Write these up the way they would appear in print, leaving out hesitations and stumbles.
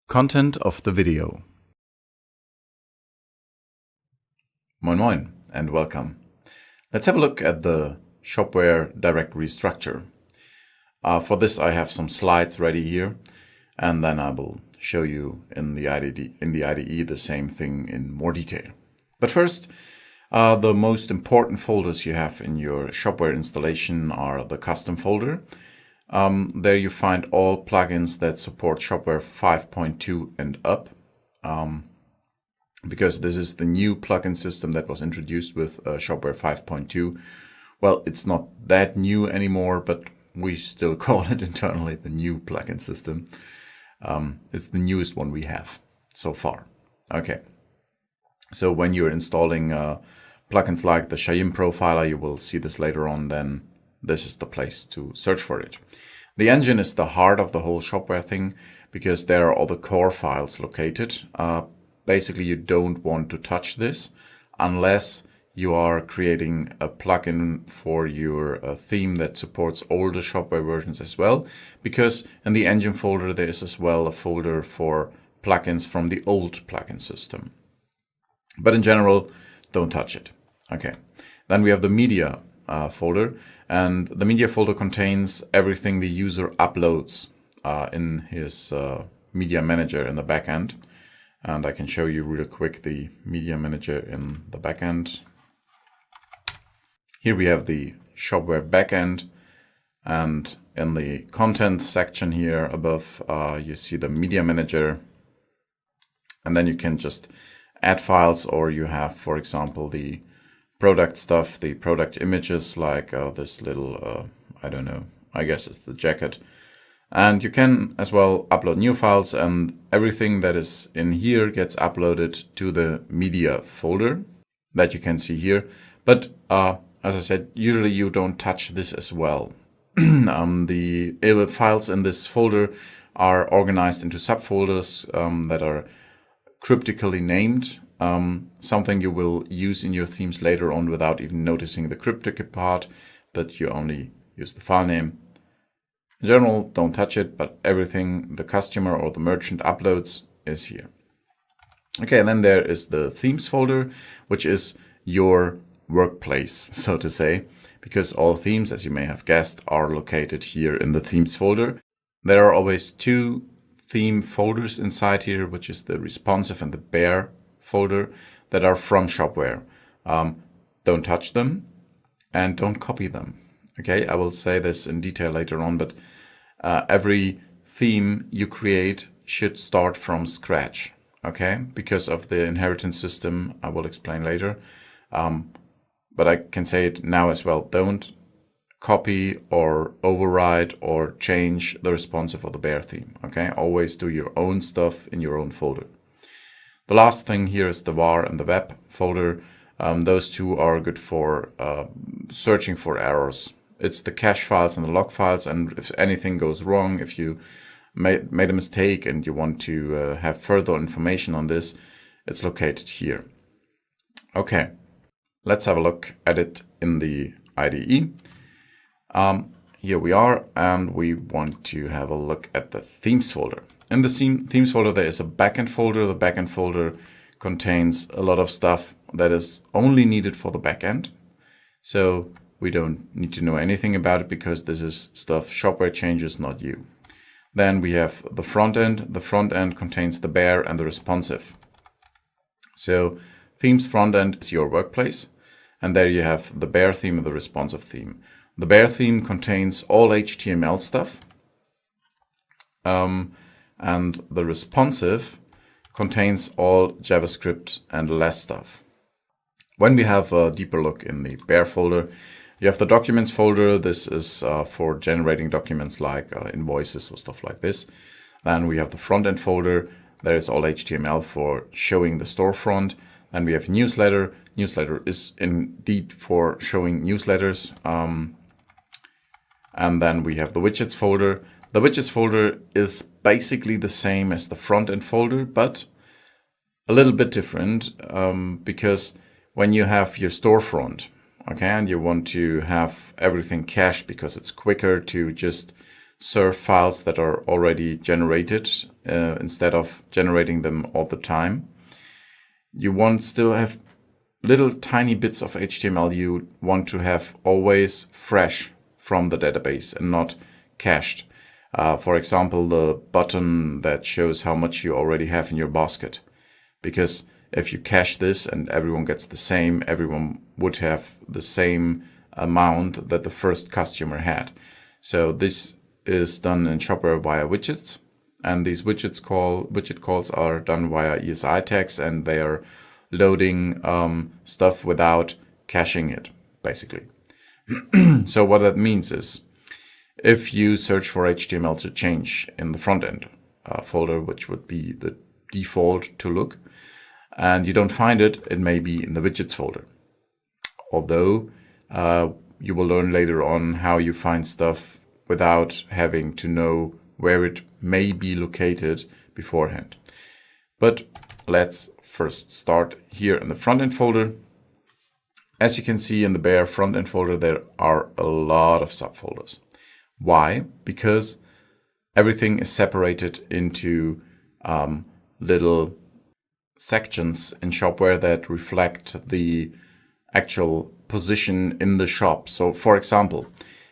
Content of the video. Moin Moin and welcome. Let's have a look at the Shopware directory structure. For this I have some slides ready here, and then I will show you in the IDE the same thing in more detail. But first, the most important folders you have in your Shopware installation are the custom folder. There you find all plugins that support Shopware 5.2 and up, because this is the new plugin system that was introduced with Shopware 5.2. Well, it's not that new anymore, but we still call it internally the new plugin system. It's the newest one we have so far. Okay, so when you're installing plugins like the Shayim Profiler, you will see this later on, then this is the place to search for it. The engine is the heart of the whole Shopware thing, because there are all the core files located. Basically, you don't want to touch this unless you are creating a plugin for your theme that supports older Shopware versions as well, because in the engine folder there is as well a folder for plugins from the old plugin system. But in general, don't touch it. Okay, then we have the media folder, and the media folder contains everything the user uploads in his media manager in the backend. And I can show you real quick the media manager in the backend. Here we have the Shopware backend, and in the content section here above, you see the media manager, and then you can just add files, or you have, for example, the product stuff, the product images, like this little, I don't know, I guess it's the jacket. And you can as well upload new files, and everything that is in here gets uploaded to the media folder that you can see here. But as I said, usually you don't touch this as well. The files in this folder are organized into subfolders that are cryptically named. Something you will use in your themes later on without even noticing the cryptic part, but you only use the file name. In general, don't touch it, but everything the customer or the merchant uploads is here. Okay, and then there is the themes folder, which is your workplace, so to say, because all themes, as you may have guessed, are located here in the themes folder. There are always two theme folders inside here, which is the responsive and the bare folder, that are from Shopware. Don't touch them and don't copy them. Okay, I will say this in detail later on, but every theme you create should start from scratch, okay? Because of the inheritance system, I will explain later. But I can say it now as well. Don't copy or override or change the responsive or the bare theme, okay? Always do your own stuff in your own folder. The last thing here is the var and the web folder. Those two are good for searching for errors. It's the cache files and the log files, and if anything goes wrong, if you made a mistake and you want to have further information on this, it's located here. Okay, let's have a look at it in the IDE. Here we are, and we want to have a look at the themes folder. In the themes folder, there is a backend folder. The backend folder contains a lot of stuff that is only needed for the backend. So we don't need to know anything about it, because this is stuff Shopware changes, not you. Then we have the front end. The front end contains the bare and the responsive. So themes front end is your workplace, and there you have the bare theme and the responsive theme. The bare theme contains all HTML stuff, and the responsive contains all JavaScript and less stuff. When we have a deeper look in the bare folder, you have the documents folder. This is for generating documents like invoices or stuff like this. Then we have the front end folder. There is all HTML for showing the storefront. Then we have newsletter. Newsletter is indeed for showing newsletters. And then we have the widgets folder. The widgets folder is basically the same as the front end folder, but a little bit different, because when you have your storefront, okay, and you want to have everything cached because it's quicker to just serve files that are already generated instead of generating them all the time. You want still have little tiny bits of HTML you want to have always fresh from the database and not cached. For example, the button that shows how much you already have in your basket. Because if you cache this and everyone gets the same, everyone would have the same amount that the first customer had. So this is done in Shopware via widgets. And these widget calls are done via ESI tags, and they are loading stuff without caching it, basically. So what that means is, if you search for HTML to change in the front end folder, which would be the default to look, and you don't find it, it may be in the widgets folder. Although you will learn later on how you find stuff without having to know where it may be located beforehand. But let's first start here in the front-end folder. As you can see in the bare front-end folder, there are a lot of subfolders. Why? Because everything is separated into little sections in Shopware that reflect the actual position in the shop. So for example,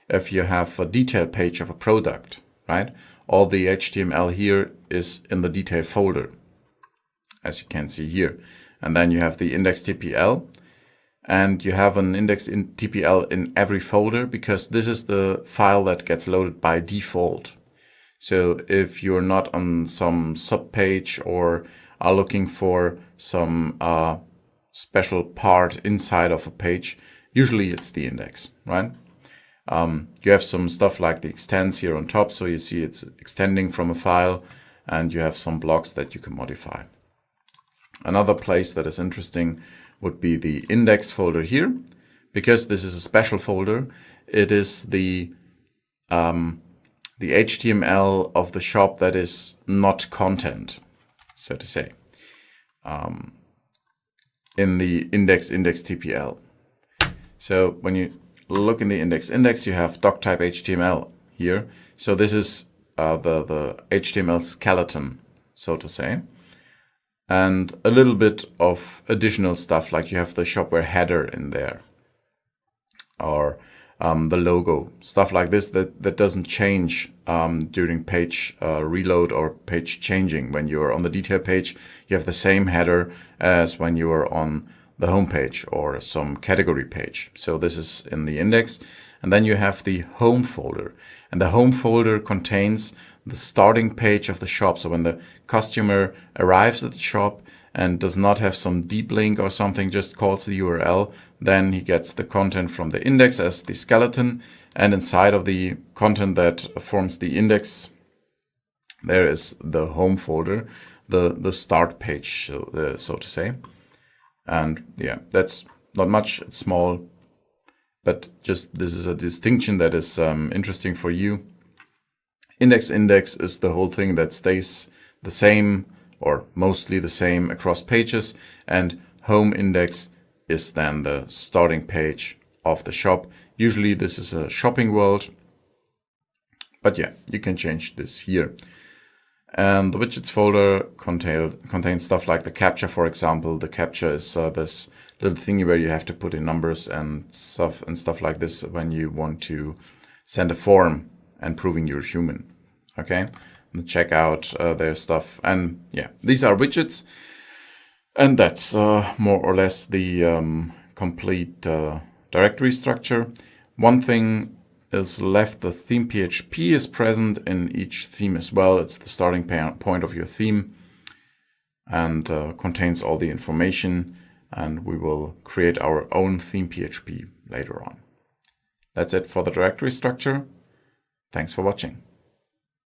if you have a detail page of a product, right? All the HTML here is in the detail folder, as you can see here. And then you have the index.tpl, and you have an index in TPL in every folder because this is the file that gets loaded by default. So if you're not on some subpage or are looking for some special part inside of a page, usually it's the index, right? You have some stuff like the extends here on top, so you see it's extending from a file, and you have some blocks that you can modify. Another place that is interesting would be the index folder here, because this is a special folder. It is the HTML of the shop that is not content, so to say, in the index.tpl. So when you look in the index, you have doc-type HTML here. So this is the HTML skeleton, so to say. And a little bit of additional stuff, like you have the Shopware header in there, or the logo, stuff like this that doesn't change during page reload or page changing. When you're on the detail page, you have the same header as when you are on the home page or some category page. So this is in the index. And then you have the home folder, and the home folder contains the starting page of the shop. So when the customer arrives at the shop and does not have some deep link or something, just calls the URL, then he gets the content from the index as the skeleton, and inside of the content that forms the index, there is the home folder, the start page, so to say. And yeah, that's not much, it's small, but just this is a distinction that is interesting for you. Index is the whole thing that stays the same or mostly the same across pages, and home index is then the starting page of the shop. Usually this is a shopping world, but yeah, you can change this here. And the widgets folder contains stuff like the captcha, for example. The captcha is this little thingy where you have to put in numbers and stuff like this when you want to send a form and proving you're human. Okay, and check out their stuff. And yeah, these are widgets, and that's more or less the complete directory structure. One thing is left, the theme PHP is present in each theme as well. It's the starting point of your theme and contains all the information, and we will create our own theme PHP later on. That's it for the directory structure. Thanks for watching.